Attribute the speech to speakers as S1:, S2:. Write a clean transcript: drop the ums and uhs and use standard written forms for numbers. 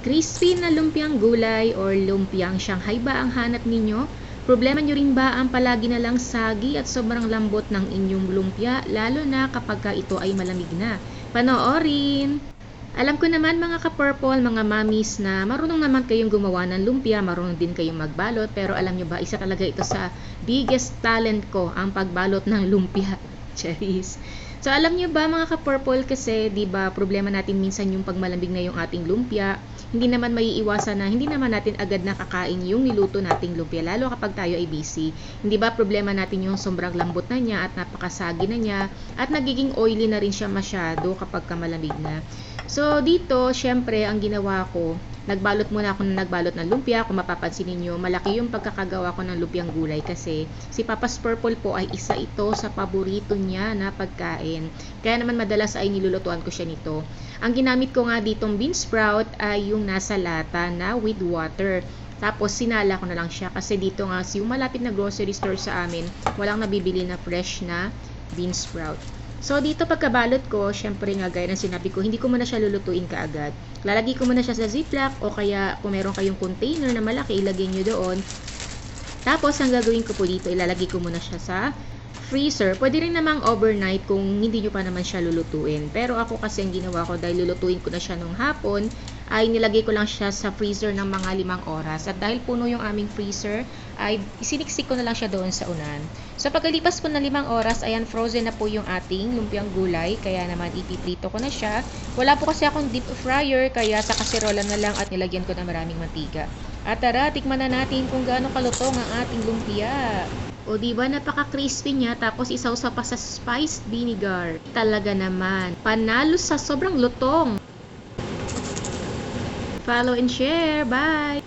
S1: Crispy na lumpiang gulay or lumpiang Shanghai ba ang hanap ninyo? Problema nyo rin ba ang palagi na lang sagi at sobrang lambot ng inyong lumpia, lalo na kapag ito ay malamig na? Panoorin! Alam ko naman mga ka-purple, mga mommies na marunong naman kayong gumawa ng lumpia, marunong din kayong magbalot, pero alam nyo ba, isa talaga ito sa biggest talent ko, ang pagbalot ng lumpia. Charis. So alam nyo ba mga ka-purple, kasi di ba problema natin minsan yung pagmalamig na yung ating lumpia, hindi naman maiiwasan na hindi naman natin agad nakakain yung niluto nating lumpia, lalo kapag tayo ay busy. Hindi ba problema natin yung sobrang lambot na niya at napakasagi na niya at nagiging oily na rin siya masyado kapag malamig na. So dito, syempre ang ginawa ko, nagbalot muna ako ng nagbalot ng lumpia. Kung mapapansin niyo, malaki yung pagkakagawa ko ng lumpiang gulay kasi si Papa's Purple po ay isa ito sa paborito niya na pagkain. Kaya naman madalas ay nilulutuan ko siya nito. Ang ginamit ko nga ditong bean sprout ay yung nasa lata na with water. Tapos sinala ko na lang siya kasi dito nga yung malapit na grocery store sa amin, walang nabibili na fresh na bean sprout. So dito pagkabalot ko, syempre nga gaya ng sinabi ko, hindi ko muna siya lulutuin kaagad. Lalagay ko muna siya sa ziplock o kaya kung meron kayong container na malaki, ilagay nyo doon. Tapos ang gagawin ko po dito, ilalagay ko muna siya sa freezer. Pwede rin namang overnight kung hindi nyo pa naman siya lulutuin. Pero ako kasi ang ginawa ko dahil lulutuin ko na siya nung hapon, ay nilagay ko lang siya sa freezer ng mga 5 oras. At dahil puno yung aming freezer, ay isiniksik ko na lang siya doon sa unan. So pagkalipas po ng 5 oras, ayan, frozen na po yung ating lumpiang gulay. Kaya naman ipiprito ko na siya. Wala po kasi akong deep fryer, kaya sa kaserola na lang at nilagyan ko ng maraming mantika. At tara, tikman na natin kung gaano kalutong ang ating lumpia. O diba napaka-crispy niya, tapos isawsaw pa sa spiced vinegar. Talaga naman, panalo sa sobrang lutong. Follow and share. Bye!